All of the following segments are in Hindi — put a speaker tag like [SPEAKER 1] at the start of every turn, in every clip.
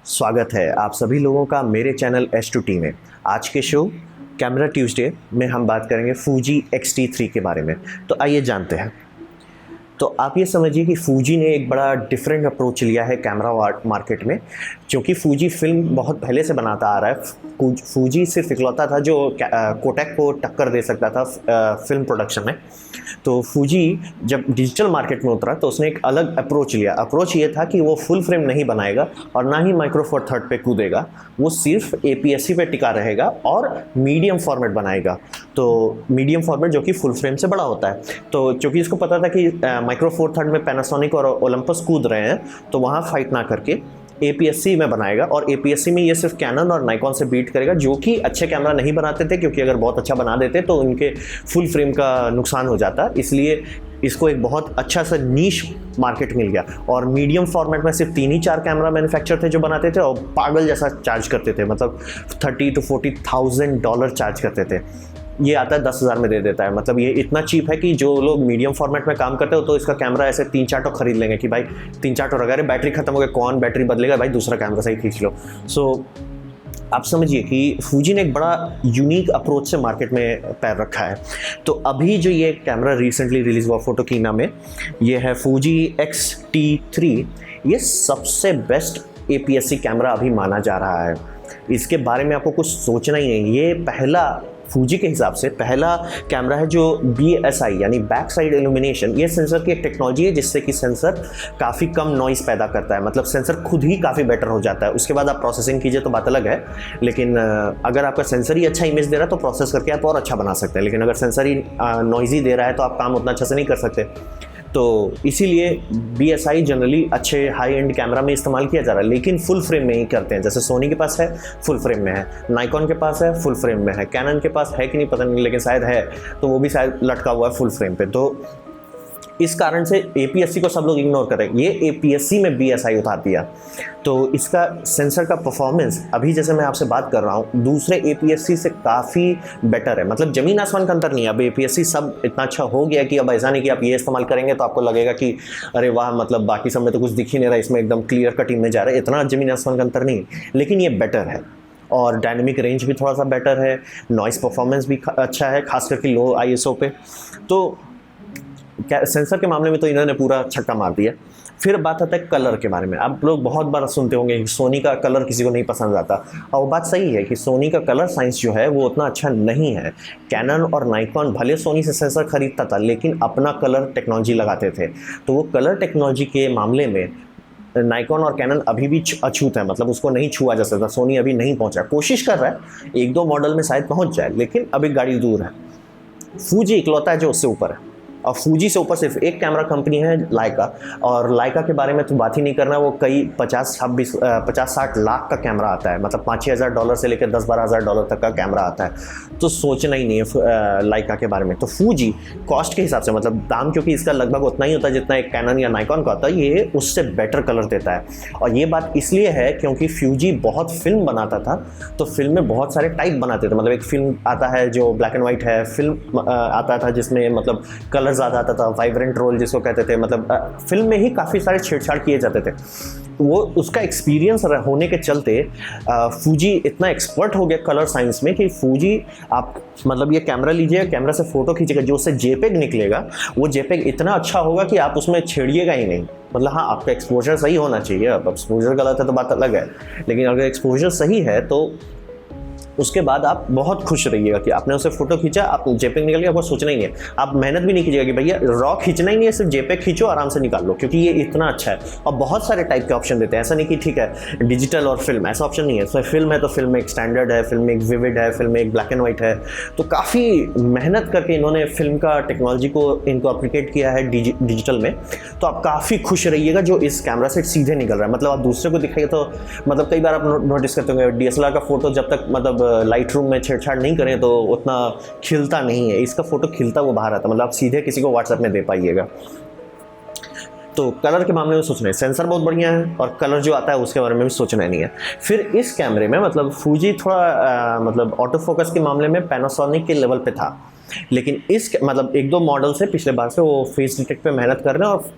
[SPEAKER 1] स्वागत है आप सभी लोगों का मेरे चैनल H2T में। आज के शो कैमरा ट्यूसडे में हम बात करेंगे फूजी X-T3 के बारे में। तो आइए जानते हैं। तो आप ये समझिए कि फूजी ने एक बड़ा डिफरेंट अप्रोच लिया है कैमरा मार्केट में, क्योंकि फूजी फिल्म बहुत पहले से बनाता आ रहा है। फूजी सिर्फ इकलौता था जो कोटेक को टक्कर दे सकता था फिल्म प्रोडक्शन में। तो फूजी जब डिजिटल मार्केट में उतरा तो उसने एक अलग अप्रोच लिया। अप्रोच ये था कि वो फुल फ्रेम नहीं बनाएगा और ना ही माइक्रो फोर थर्ड पे कूदेगा, वो सिर्फ APS-C पे टिका रहेगा और मीडियम फॉर्मेट बनाएगा। तो मीडियम फॉर्मेट जो कि फुल फ्रेम से बड़ा होता है। तो चूँकि इसको पता था कि माइक्रो फोर थर्ड में पैनासोनिक और ओलंपस कूद रहे हैं, तो वहाँ फाइट ना करके APS-C में बनाएगा। और APS-C में ये सिर्फ कैनन और नाइकॉन से बीट करेगा, जो कि अच्छे कैमरा नहीं बनाते थे, क्योंकि अगर बहुत अच्छा बना देते तो उनके फुल फ्रेम का नुकसान हो जाता। इसलिए इसको एक बहुत अच्छा सा नीश मार्केट मिल गया। और मीडियम फॉर्मेट में सिर्फ 3 ही 4 कैमरा मैन्युफैक्चर थे जो बनाते थे और पागल जैसा चार्ज करते थे, मतलब $30,000 to $40,000 चार्ज करते थे। ये आता है 10,000 में दे देता है। मतलब ये इतना चीप है कि जो लोग मीडियम फॉर्मेट में काम करते हो तो इसका कैमरा ऐसे 3-4 तो खरीद लेंगे कि भाई 3-4 तो अगर बैटरी खत्म हो गया, कौन बैटरी बदलेगा भाई, दूसरा कैमरा सही खींच लो। सो आप समझिए कि फूजी ने एक बड़ा यूनिक अप्रोच से मार्केट में पैर रखा है। तो अभी जो ये कैमरा रिसेंटली रिलीज़ हुआ फोटोकीना में, ये है फूजी X-T3। ये सबसे बेस्ट APS-C कैमरा अभी माना जा रहा है। इसके बारे में आपको कुछ सोचना ही नहीं। ये पहला फूजी के हिसाब से पहला कैमरा है जो BSI यानी बैक साइड इल्यूमिनेशन, ये सेंसर की एक टेक्नोलॉजी है जिससे कि सेंसर काफ़ी कम नॉइस पैदा करता है। मतलब सेंसर खुद ही काफ़ी बेटर हो जाता है। उसके बाद आप प्रोसेसिंग कीजिए तो बात अलग है, लेकिन अगर आपका सेंसर ही अच्छा इमेज दे रहा है तो प्रोसेस करके आप और अच्छा बना सकते हैं। लेकिन अगर सेंसर ही नॉइजी दे रहा है तो आप काम उतना अच्छा से नहीं कर सकते। तो इसीलिए BSI जनरली अच्छे हाई एंड कैमरा में इस्तेमाल किया जा रहा है, लेकिन फुल फ्रेम में ही करते हैं। जैसे सोनी के पास है, फुल फ्रेम में है, नाइकॉन के पास है, फुल फ्रेम में है, कैनन के पास है कि नहीं पता नहीं, लेकिन शायद है, तो वो भी शायद लटका हुआ है फुल फ्रेम पे। तो इस कारण से APS-C को सब लोग इग्नोर कर रहे हैं। ये APS-C में BSI उतार दिया। तो इसका सेंसर का परफॉर्मेंस अभी जैसे मैं आपसे बात कर रहा हूँ दूसरे APS-C से काफ़ी बेटर है। मतलब ज़मीन आसमान का अंतर नहीं है। अब APS-C सब इतना अच्छा हो गया कि अब ऐसा नहीं कि आप ये इस्तेमाल करेंगे तो आपको लगेगा कि अरे वाह, मतलब बाकी सब में तो कुछ दिख ही नहीं रहा, इसमें एकदम क्लियर कट इमेज आ रहा है। इतना ज़मीन आसमान का अंतर नहीं, लेकिन ये बेटर है। और डायनेमिक रेंज भी थोड़ा सा बेटर है, नॉइस परफॉर्मेंस भी अच्छा है, खास करके लो ISO पे। तो सेंसर के मामले में तो इन्होंने पूरा छक्का मार दिया। फिर बात आता है कलर के बारे में। आप लोग बहुत बार सुनते होंगे कि सोनी का कलर किसी को नहीं पसंद आता, और वो बात सही है कि सोनी का कलर साइंस जो है वो उतना अच्छा नहीं है। कैनन और नाइकॉन भले सोनी से सेंसर खरीदता था, लेकिन अपना कलर टेक्नोलॉजी लगाते थे। तो वो कलर टेक्नोलॉजी के मामले में नाइकॉन और कैनन अभी भी अछूत है, मतलब उसको नहीं छुआ जा सकता। सोनी अभी नहीं पहुंचा, कोशिश कर रहा है, 1-2 मॉडल में शायद पहुंच जाए, लेकिन अभी गाड़ी दूर है। फूजी इकलौता है जो उससे ऊपर है, और फूजी से ऊपर सिर्फ एक कैमरा कंपनी है, लाइका। और लाइका के बारे में तो बात ही नहीं करना। वो कई 50-60 लाख का कैमरा आता है, मतलब $5-6 हज़ार से लेकर $10-12 हज़ार तक का कैमरा आता है। तो सोचना ही नहीं है लाइका के बारे में। तो फूजी कॉस्ट के हिसाब से, मतलब दाम, क्योंकि इसका लगभग उतना ही होता है जितना एक कैनन या नाइकॉन का होता है, ये उससे बेटर कलर देता है। और ये बात इसलिए है क्योंकि फूजी बहुत फिल्म बनाता था, तो फिल्म में बहुत सारे टाइप बनाते थे। मतलब एक फिल्म आता है जो ब्लैक एंड वाइट है, फिल्म आता था जिसमें मतलब कलर ज़्यादा आता था, वाइब्रेंट रोल जिसको कहते थे। मतलब फिल्म में ही काफ़ी सारे छेड़छाड़ किए जाते थे। वो उसका एक्सपीरियंस होने के चलते फूजी इतना एक्सपर्ट हो गया कलर साइंस में कि फूजी, आप मतलब ये कैमरा लीजिएगा, कैमरा से फ़ोटो खींचेगा, जो उससे JPEG निकलेगा वो JPEG इतना अच्छा होगा कि आप उसमें छेड़िएगा ही नहीं। मतलब हाँ, आपका एक्सपोजर सही होना चाहिए। अब एक्सपोजर गलत है तो बात अलग है, लेकिन अगर एक्सपोजर सही है तो उसके बाद आप बहुत खुश रहिएगा कि आपने उसे फोटो खींचा, आप JPEG निकल गया, आपको सोचना ही नहीं है। आप मेहनत भी नहीं कीजिएगा कि भैया रॉ खींचना ही नहीं है, सिर्फ JPEG खींचो, आराम से निकाल लो, क्योंकि ये इतना अच्छा है। और बहुत सारे टाइप के ऑप्शन देते हैं, ऐसा नहीं कि ठीक है डिजिटल और फिल्म, ऐसा ऑप्शन नहीं है। तो फिल्म है तो फिल्म में एक स्टैंडर्ड है, फिल्म में एक विविड है, फिल्म में एक ब्लैक एंड वाइट है। तो काफ़ी मेहनत करके इन्होंने फिल्म का टेक्नोलॉजी को इनको एप्लीकेट किया है डिजिटल में। तो आप काफ़ी खुश रहिएगा जो इस कैमरा से सीधे निकल रहा है। मतलब आप दूसरे को दिखाइए तो मतलब कई बार आप नोटिस करते होंगे DSLR का फोटो जब तक मतलब लाइट रूम में छेड़छाड़ नहीं करें तो उतना खिलता नहीं है। इसका फोटो खिलता वो बाहर आता, मतलब आप सीधे किसी को व्हाट्सएप में दे पाइएगा। तो कलर के मामले में सोचना है, सेंसर बहुत बढ़िया है, और कलर जो आता है उसके बारे में भी सोचना नहीं है। फिर इस कैमरे में मतलब फूजी थोड़ा मतलब ऑटो फोकस के मामले में पैनासोनिक के लेवल पे था, लेकिन इस मतलब 1-2 मॉडल से पिछले बार से वो फेस डिटेक्ट पे मेहनत कर रहे हैं और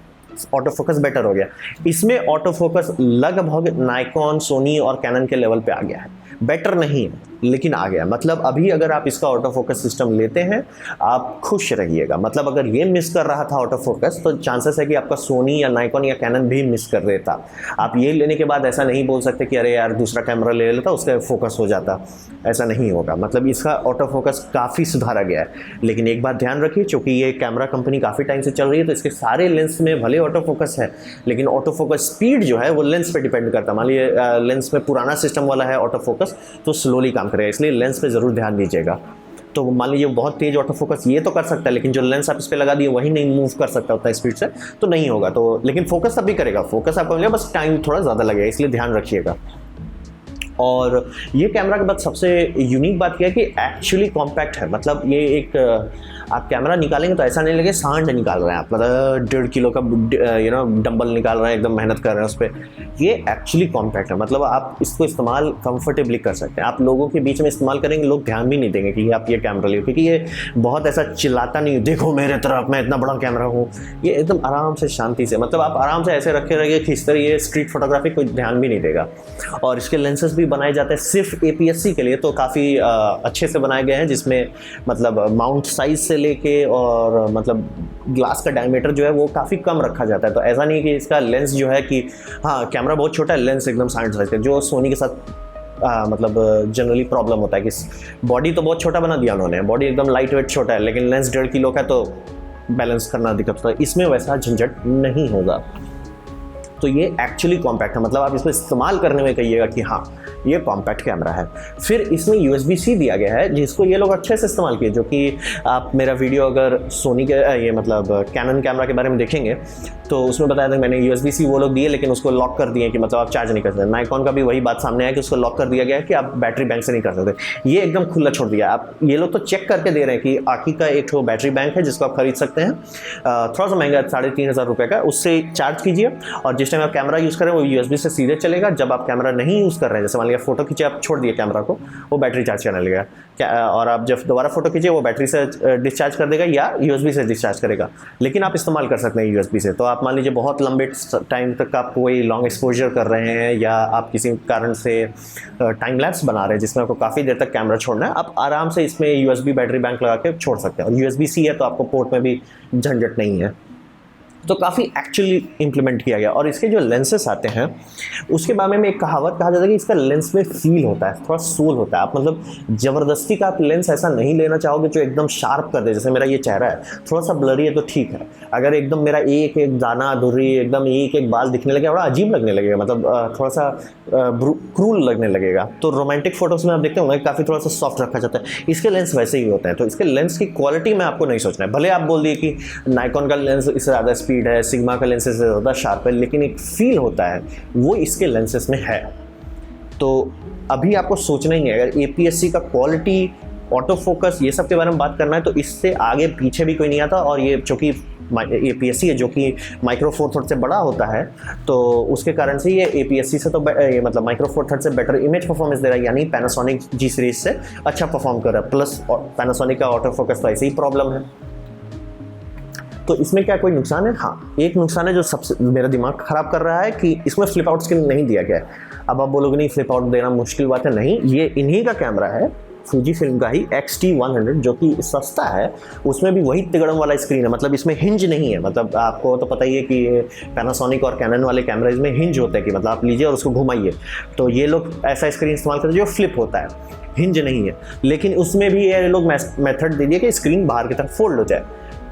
[SPEAKER 1] ऑटो फोकस बेटर हो गया। इसमें ऑटो फोकस लगभग नाइकॉन, सोनी और कैनन के लेवल पे आ गया है। बेटर नहीं है लेकिन आ गया। मतलब अभी अगर आप इसका ऑटो फोकस सिस्टम लेते हैं आप खुश रहिएगा। मतलब अगर ये मिस कर रहा था ऑटो फोकस तो चांसेस है कि आपका सोनी या नाइकॉन या कैनन भी मिस कर देता। आप ये लेने के बाद ऐसा नहीं बोल सकते कि अरे यार दूसरा कैमरा ले लेता उसका फोकस हो जाता, ऐसा नहीं होगा। मतलब इसका ऑटो फोकस काफ़ी सुधारा गया है। लेकिन एक बात ध्यान रखिए, चूँकि ये कैमरा कंपनी काफ़ी टाइम से चल रही है तो इसके सारे लेंस में भले ऑटो फोकस है लेकिन ऑटो फोकस स्पीड जो है वो लेंस पे डिपेंड करता है। मान लीजिए लेंस में पुराना सिस्टम वाला है ऑटो फोकस तो स्लोली काम करेगा, इसलिए लेंस पे ज़रूर ध्यान दीजिएगा। तो मान लीजिए बहुत तेज ऑटो फोकस ये तो कर सकता है लेकिन जो लेंस आप इस पे लगा दिए वही नहीं मूव कर सकता उतना स्पीड से, तो नहीं होगा। तो लेकिन फोकस तब भी करेगा, फोकस आपको मिलेगा, बस टाइम थोड़ा ज़्यादा लगेगा, इसलिए ध्यान रखिएगा। और ये कैमरा के बाद सबसे यूनिक बात यह है कि एक्चुअली कॉम्पैक्ट है। मतलब ये एक आप कैमरा निकालेंगे तो ऐसा नहीं लगे सांड निकाल रहे हैं आप, मतलब 1.5 किलो का डंबल निकाल रहे हैं, एकदम मेहनत कर रहे हैं उस पर। ये एक्चुअली कॉम्पैक्ट है, मतलब आप इसको इस्तेमाल कंफर्टेबली कर सकते हैं। आप लोगों के बीच में इस्तेमाल करेंगे लोग ध्यान भी नहीं देंगे कि आप ये कैमरा ले, क्योंकि ये बहुत ऐसा चिल्लाता नहीं, देखो मेरे तरफ मैं इतना बड़ा कैमरा हूँ। ये एकदम आराम से शांति से, मतलब आप आराम से ऐसे रखे रहिए खींचते रहिए, स्ट्रीट फोटोग्राफी कोई ध्यान भी नहीं देगा। और इसके लेंसेज भी बनाए जाते हैं सिर्फ APS-C के लिए, तो काफ़ी अच्छे से बनाए गए हैं, जिसमें मतलब माउंट साइज से लेके और मतलब ग्लास का डायमीटर जो है वो काफ़ी कम रखा जाता है। तो ऐसा नहीं कि इसका लेंस जो है कि हाँ कैमरा बहुत छोटा है, लेंस एकदम 60 साइज का, जो सोनी के साथ मतलब जनरली प्रॉब्लम होता है कि बॉडी तो बहुत छोटा बना दिया उन्होंने, बॉडी एकदम लाइट वेट छोटा है लेकिन लेंस 1.5 किलो का, तो बैलेंस करना दिक्कत होता है। इसमें वैसा झंझट नहीं होगा। तो ये एक्चुअली कॉम्पैक्ट है, मतलब आप इसको इस्तेमाल करने में कहिएगा कि हाँ ये कॉम्पैक्ट कैमरा है। फिर इसमें USB-C दिया गया है जिसको ये लोग अच्छे से इस्तेमाल किए, जो कि आप मेरा वीडियो अगर सोनी के ये मतलब कैनन कैमरा के बारे में देखेंगे तो उसमें बताया था मैंने USB-C वो लोग दिए लेकिन उसको लॉक कर दिए कि मतलब आप चार्ज नहीं कर सकते। नाइकॉन का भी वही बात सामने आया कि उसको लॉक कर दिया गया है कि आप बैटरी बैंक से नहीं कर सकते। ये एकदम खुला छोड़ दिया। आप ये लोग तो चेक करके दे रहे हैं कि आकी का एक तो बैटरी बैंक है जिसको आप खरीद सकते हैं, थोड़ा सा महंगा 3,500 रुपये का, उससे चार्ज कीजिए और जिस टाइम आप कैमरा यूज़ करें वो USB से सीधे चलेगा। जब आप कैमरा नहीं यूज़ कर रहे हैं, जैसे मान लिया फोटो खींचे आप छोड़ दिए कैमरा को, वो बैटरी चार्ज करने लगेगा और आप जब दोबारा फोटो खींचे वो बैटरी से डिस्चार्ज कर देगा या USB से डिस्चार्ज करेगा। लेकिन आप इस्तेमाल कर सकते हैं USB से। तो आप मान लीजिए बहुत लंबे टाइम तक आप कोई लॉन्ग एक्सपोजर कर रहे हैं या आप किसी कारण से टाइम लैप्स बना रहे हैं जिसमें आपको काफ़ी देर तक कैमरा छोड़ना है, आप आराम से इसमें USB बैटरी बैंक लगा के छोड़ सकते हैं। और USB-C है तो आपको पोर्ट में भी झंझट नहीं है। तो काफ़ी एक्चुअली इम्प्लीमेंट किया गया। और इसके जो लेंसेस आते हैं उसके बारे में एक कहावत कहा जाता है कि इसका लेंस में फील होता है, थोड़ा सोल होता है। आप मतलब ज़बरदस्ती का आप लेंस ऐसा नहीं लेना चाहोगे जो एकदम शार्प कर दे। जैसे मेरा ये चेहरा है थोड़ा सा ब्लरी है तो ठीक है, अगर एकदम मेरा एक एक दाना धुर्री एकदम एक एक बाल दिखने लगेगा बड़ा अजीब लगने लगेगा, मतलब थोड़ा सा क्रूल लगने लगेगा। तो रोमांटिक फोटोज़ में आप देखते होंगे काफ़ी थोड़ा सा सॉफ्ट रखा जाता है, इसके लेंस वैसे ही होते हैं। तो इसके लेंस की क्वालिटी में आपको नहीं सोचना है। भले आप बोल दिए कि नाइकॉन का लेंस इससे ज़्यादा स्पीड है, सिग्मा का लेंसेज से ज़्यादा शार्प है, लेकिन एक फील होता है वो इसके लेंसेज में है। तो अभी आपको सोचना ही है, अगर APS-C का क्वालिटी, ऑटो फोकस ये सब के बारे में बात करना है तो इससे आगे पीछे भी कोई नहीं आता। और ये चूँकि APS-C है जो कि माइक्रो फोर थर्ड से बड़ा होता है तो उसके कारण से ये APS-C से तो मतलब माइक्रो फोर थर्ड से बेटर इमेज परफॉर्मेंस दे रहा है, यानी पैनासोनिक G सीरीज से अच्छा परफॉर्म कर रहा है। प्लस पैनासोनिक का ऑटो फोकस तो ऐसे ही प्रॉब्लम है। तो इसमें क्या कोई नुकसान है? हाँ, एक नुकसान है जो सबसे मेरा दिमाग ख़राब कर रहा है कि इसमें फ्लिप आउट स्क्रीन नहीं दिया गया है। अब आप बोलोगे नहीं फ्लिप आउट देना मुश्किल बात है, नहीं, ये इन्हीं का कैमरा है, फूजी फिल्म का ही XT100 जो कि सस्ता है, उसमें भी वही तिगड़म वाला स्क्रीन है। मतलब इसमें हिंज नहीं है, मतलब आपको तो पता ही है कि पैनासोनिक और कैनन वाले कैमराज में हिंज होता है कि मतलब आप लीजिए और उसको घुमाइए। तो ये लोग ऐसा स्क्रीन इस्तेमाल करते हैं जो फ्लिप होता है, हिंज नहीं है। लेकिन उसमें भी ये लोग मेथड दे दिए कि स्क्रीन बाहर की तरफ फोल्ड हो जाए।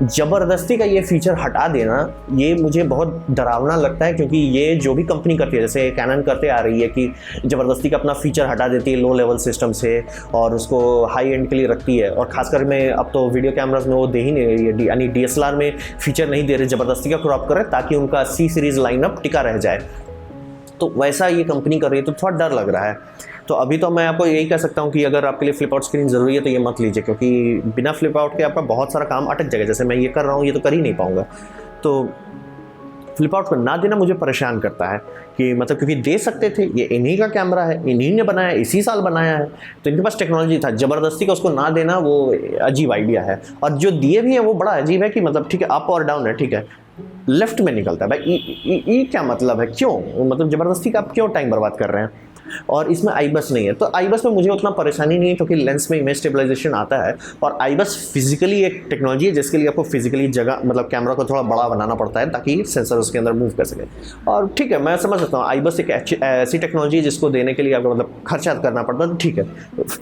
[SPEAKER 1] ज़बरदस्ती का ये फीचर हटा देना ये मुझे बहुत डरावना लगता है, क्योंकि ये जो भी कंपनी करती है, जैसे कैनन करते आ रही है कि ज़बरदस्ती का अपना फीचर हटा देती है लो लेवल सिस्टम से और उसको हाई एंड के लिए रखती है। और खासकर में अब तो वीडियो कैमराज में वो दे ही नहीं रही है, यानी DSLR में फीचर नहीं दे रहे, ज़बरदस्ती का क्रॉप कर रहे ताकि उनका C सीरीज़ लाइनअप टिका रह जाए। तो वैसा ये कंपनी कर रही है तो थोड़ा डर लग रहा है। तो अभी तो मैं आपको यही कह सकता हूँ कि अगर आपके लिए फ्लिप आउट स्क्रीन ज़रूरी है तो ये मत लीजिए, क्योंकि बिना फ्लिप आउट के आपका बहुत सारा काम अटक जाएगा। जैसे मैं ये कर रहा हूँ ये तो कर ही नहीं पाऊँगा। तो फ्लिप आउट को ना देना मुझे परेशान करता है कि मतलब, क्योंकि दे सकते थे, ये इन्हीं का कैमरा है, इन्हीं ने बनाया, इसी साल बनाया है, तो इनके पास टेक्नोलॉजी था। ज़बरदस्ती का उसको ना देना वो अजीब आइडिया है। और जो दिए भी हैं वो बड़ा अजीब है कि मतलब ठीक है अप और डाउन है, ठीक है, लेफ्ट में निकलता है। भाई ये क्या मतलब है, क्यों, मतलब ज़बरदस्ती का आप क्यों टाइम बर्बाद कर रहे हैं। और इसमें आई बस नहीं है, तो आई बस में मुझे उतना परेशानी नहीं है क्योंकि लेंस में इमेज स्टेबलाइजेशन आता है। और आई बस फिजिकली एक टेक्नोलॉजी है जिसके लिए आपको फिजिकली जगह मतलब कैमरा को थोड़ा बड़ा बनाना पड़ता है ताकि सेंसर उसके अंदर मूव कर सके। और ठीक है, मैं समझ सकता हूँ आई बस एक ऐसी टेक्नोलॉजी है जिसको देने के लिए आपको मतलब खर्चा करना पड़ता है, तो ठीक है।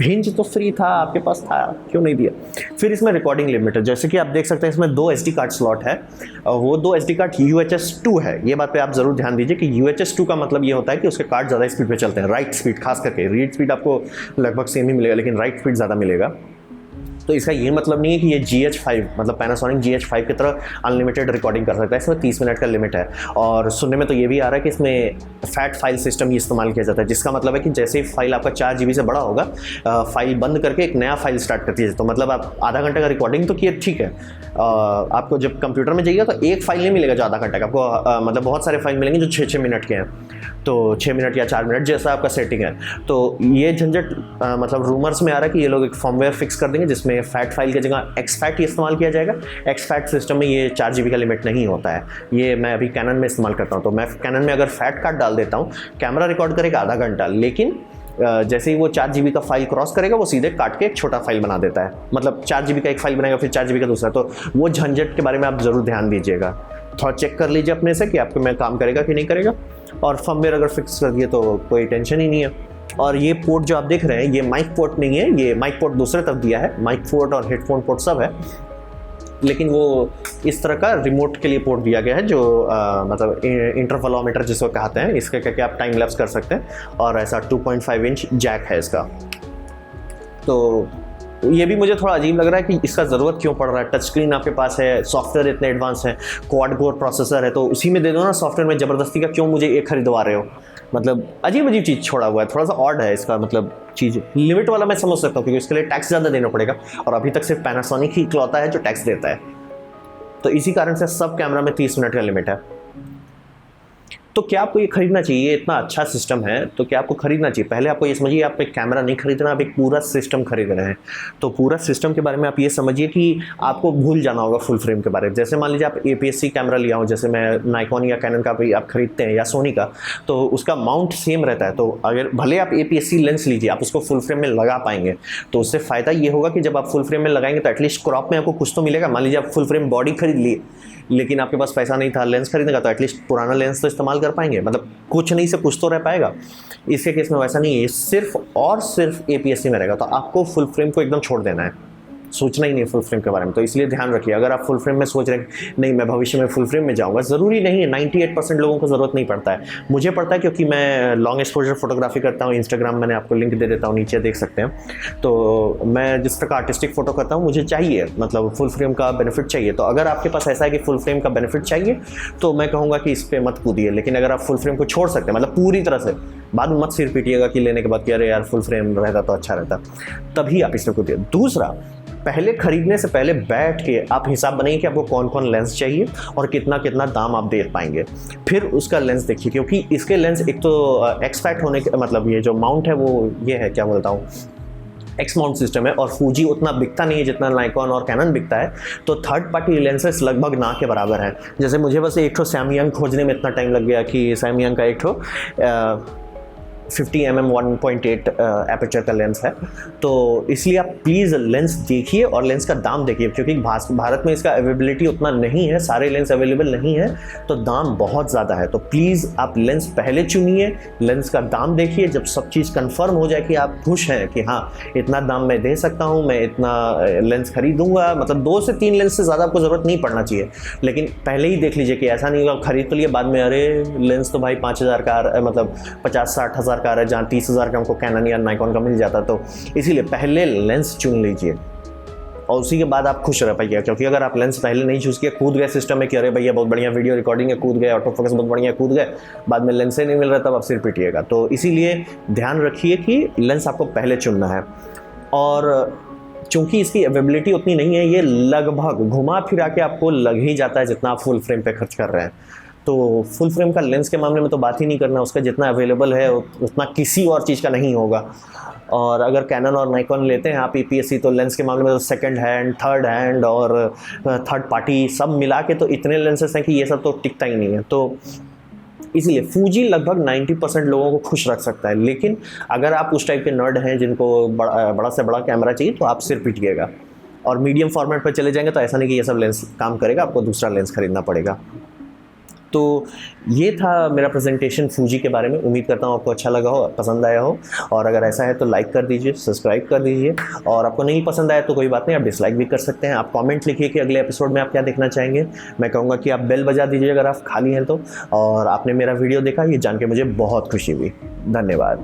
[SPEAKER 1] हिंज तो फ्री था, आपके पास था, क्यों नहीं दिया। फिर इसमें रिकॉर्डिंग लिमिट है, जैसे कि आप देख सकते हैं इसमें 2 SD कार्ड स्लॉट है, वो 2 SD कार्ड UHS 2 है। ये बात पे आप जरूर ध्यान दीजिए कि UHS 2 का मतलब ये होता है कि उसके कार्ड ज़्यादा स्पीड पे चलते हैं, राइट स्पीड खास करके। रीड स्पीड आपको लगभग सेम ही मिलेगा लेकिन राइट स्पीड ज़्यादा मिलेगा। तो इसका ये मतलब नहीं है कि ये GH5 मतलब पैनासोनिक GH5 की तरह अनलिमिटेड रिकॉर्डिंग कर सकता है। इसमें 30 मिनट का लिमिट है। और सुनने में तो ये भी आ रहा है कि इसमें फैट फाइल सिस्टम ही इस्तेमाल किया जाता है, जिसका मतलब है कि जैसे ही फाइल आपका 4 GB से बड़ा होगा, फाइल बंद करके एक नया फाइल स्टार्ट करती है। तो मतलब आप आधा घंटे का रिकॉर्डिंग तो किए, ठीक है। आपको जब कंप्यूटर में जाइएगा तो एक फाइल नहीं मिलेगा जो आधा घंटे का, आपको मतलब बहुत सारे फाइल मिलेंगे जो 6-6 मिनट के हैं, तो 6 मिनट या 4 मिनट जैसा आपका सेटिंग है। तो ये झंझट मतलब रूमर्स में आ रहा है कि ये लोग एक फॉर्मवेयर फिक्स कर देंगे जिसमें फैट फाइल की जगह एक्सफैट इस्तेमाल किया जाएगा। एक्सफैट सिस्टम में ये 4 GB का लिमिट नहीं होता है। ये मैं अभी कैनन में इस्तेमाल करता हूँ, तो मैं कैनन में अगर फैट कार्ड डाल देता हूँ, कैमरा रिकॉर्ड करेगा आधा घंटा, लेकिन जैसे ही वो 4 GB का फाइल क्रॉस करेगा वो सीधे काट के एक छोटा फाइल बना देता है। मतलब 4 GB का एक फाइल बनाएगा, फिर 4 GB का दूसरा। तो वो झंझट के बारे में आप ज़रूर ध्यान दीजिएगा, थोड़ा चेक कर लीजिए अपने से कि आपके में काम करेगा कि नहीं करेगा। और फर्मवेयर अगर फिक्स कर दिए तो कोई टेंशन ही नहीं है। और ये पोर्ट जो आप देख रहे हैं ये माइक पोर्ट नहीं है, ये माइक पोर्ट दूसरे तरफ दिया है। माइक पोर्ट और हेडफोन पोर्ट सब है, लेकिन वो इस तरह का रिमोट के लिए पोर्ट दिया गया है जो मतलब इंटरवलोमीटर जिसको कहते हैं, इसके करके आप टाइम लैप्स कर सकते हैं। और ऐसा 2.5 इंच जैक है इसका। तो ये भी मुझे थोड़ा अजीब लग रहा है कि इसका ज़रूरत क्यों पड़ रहा है। टच स्क्रीन आपके पास है, सॉफ्टवेयर इतने एडवांस है, क्वाड कोर प्रोसेसर है, तो उसी में दे दो ना सॉफ्टवेयर में। ज़बरदस्ती का क्यों मुझे एक खरीदवा रहे हो, मतलब अजीब अजीब चीज़ छोड़ा हुआ है, थोड़ा सा ऑड है इसका मतलब चीज़। लिमिट वाला मैं समझ सकता हूँ क्योंकि इसके लिए टैक्स ज़्यादा देना पड़ेगा, और अभी तक सिर्फ पैनासोनिक ही इकलौता है जो टैक्स देता है। तो इसी कारण से सब कैमरा में 30 मिनट का लिमिट है। तो क्या आपको ये खरीदना चाहिए? इतना अच्छा सिस्टम है तो क्या आपको खरीदना चाहिए? पहले आपको ये समझिए, आप एक कैमरा नहीं खरीद रहे हैं, आप एक पूरा सिस्टम खरीद रहे हैं। तो पूरा सिस्टम के बारे में आप ये समझिए कि आपको भूल जाना होगा फुल फ्रेम के बारे में। जैसे मान लीजिए आप APS-C कैमरा लिया हो, जैसे मैं नाइकॉन या कैनन का भी आप खरीदते हैं या सोनी का, तो उसका माउंट सेम रहता है। तो अगर भले आप APS-C लेंस लीजिए, आप उसको फुल फ्रेम में लगा पाएंगे, तो उससे फ़ायदा ये होगा कि जब आप फुल फ्रेम में लगाएंगे तो एटलीस्ट क्रॉप में आपको कुछ तो मिलेगा। मान लीजिए आप फुल फ्रेम बॉडी खरीद लिए लेकिन आपके पास पैसा नहीं था लेंस खरीदने का, तो एटलीस्ट पुराना लेंस तो इस्तेमाल कर पाएंगे, मतलब कुछ नहीं से कुछ तो रह पाएगा। इसके केस में वैसा नहीं है, सिर्फ और सिर्फ APS-C में रहेगा। तो आपको फुल फ्रेम को एकदम छोड़ देना है, सोचना ही नहीं फुल फ्रेम के बारे में। तो इसलिए ध्यान रखिए, अगर आप फुल फ्रेम में सोच रहे हैं नहीं मैं भविष्य में फुल फ्रेम में जाऊंगा, ज़रूरी नहीं है। 98% लोगों को ज़रूरत नहीं पड़ता है। मुझे पड़ता है क्योंकि मैं लॉन्ग एक्सपोजर फोटोग्राफी करता हूँ। इंस्टाग्राम मैंने आपको लिंक दे देता हूँ, नीचे देख सकते हैं। तो मैं जिस तरह का आर्टिस्टिक फोटो करता हूँ, मुझे चाहिए मतलब फुल फ्रेम का बेनिफिट चाहिए। तो अगर आपके पास ऐसा है कि फुल फ्रेम का बेनिफिट चाहिए तो मैं कहूँगा कि इस पर मत कूदिए। लेकिन अगर आप फुल फ्रेम को छोड़ सकते हैं, मतलब पूरी तरह से, बाद में मत सिर पीटिएगा कि लेने के बाद कि अरे यार फुल फ्रेम रहता तो अच्छा रहता, तभी आप इसमें कूदिए। दूसरा, पहले खरीदने से पहले बैठ के आप हिसाब बनाइए कि आपको कौन कौन लेंस चाहिए और कितना कितना दाम आप दे पाएंगे। फिर उसका लेंस देखिए, क्योंकि इसके लेंस एक तो एक्सफैट होने के मतलब ये जो माउंट है वो ये है, क्या बोलता हूँ, एक्स माउंट सिस्टम है। और फूजी उतना बिकता नहीं है जितना नाइकॉन और कैनन बिकता है। तो थर्ड पार्टी लेंसेस लगभग ना के बराबर हैं। जैसे मुझे बस एक ठो सैमयंग खोजने में इतना टाइम लग गया कि सैमयंग का एक ठो 50mm 1.8 एपर्चर का लेंस है। तो इसलिए आप प्लीज़ लेंस देखिए और लेंस का दाम देखिए, क्योंकि भारत में इसका अवेलेबिलिटी उतना नहीं है, सारे लेंस अवेलेबल नहीं है, तो दाम बहुत ज़्यादा है। तो प्लीज़ आप लेंस पहले चुनिए, लेंस का दाम देखिए। जब सब चीज़ कंफर्म हो जाए कि आप खुश हैं कि हाँ इतना दाम मैं दे सकता हूँ, मैं इतना लेंस खरीदूंगा, मतलब 2 से 3 लेंस से ज़्यादा आपको ज़रूरत नहीं पड़ना चाहिए। लेकिन पहले ही देख लीजिए कि ऐसा नहीं होगा खरीद तो लिए बाद में अरे लेंस तो भाई 5000 का मतलब 50-60 हज़ार का है, जहाँ 30,000 का हमको कैनन या नाइकॉन का मिल जाता। तो इसीलिए पहले लेंस चुन लीजिए और उसी के बाद आप खुश रह पाइए। क्योंकि अगर आप लेंस पहले नहीं चूज़ किया, कूद गए सिस्टम में कि अरे भैया बहुत बढ़िया वीडियो रिकॉर्डिंग है, कूद गए, ऑटो फोकस बहुत बढ़िया, कूद गए, बाद में लेंस ही नहीं मिल रहा, तब आप सिर पीटिएगा। तो इसीलिए ध्यान रखिए कि लेंस आपको पहले चुनना है। और चूँकि इसकी अवेलेबिलिटी उतनी नहीं है, ये लगभग घुमा फिरा के आपको लग ही जाता है जितना आप फुल फ्रेम पे खर्च कर रहे हैं। तो फुल फ्रेम का लेंस के मामले में तो बात ही नहीं करना, उसका जितना अवेलेबल है उतना किसी और चीज़ का नहीं होगा। और अगर कैनन और नाइकॉन लेते हैं आप APS-C तो लेंस के मामले में तो सेकंड हैंड, थर्ड हैंड और थर्ड पार्टी सब मिला के तो इतने लेंसेस हैं कि ये सब तो टिकता ही नहीं है। तो इसीलिए फूजी लगभग 90% लोगों को खुश रख सकता है। लेकिन अगर आप उस टाइप के नर्ड हैं जिनको बड़ा से बड़ा कैमरा चाहिए तो आप सिर पिटिएगा, और मीडियम फॉर्मेट पर चले जाएंगे तो ऐसा नहीं कि ये सब लेंस काम करेगा, आपको दूसरा लेंस खरीदना पड़ेगा। तो ये था मेरा प्रेजेंटेशन फूजी के बारे में। उम्मीद करता हूँ आपको अच्छा लगा हो, पसंद आया हो, और अगर ऐसा है तो लाइक कर दीजिए, सब्सक्राइब कर दीजिए, और आपको नहीं पसंद आया तो कोई बात नहीं, आप डिसलाइक भी कर सकते हैं। आप कमेंट लिखिए कि अगले एपिसोड में आप क्या देखना चाहेंगे। मैं कहूँगा कि आप बेल बजा दीजिए अगर आप खाली हैं तो। और आपने मेरा वीडियो देखा, ये जान के मुझे बहुत खुशी हुई। धन्यवाद।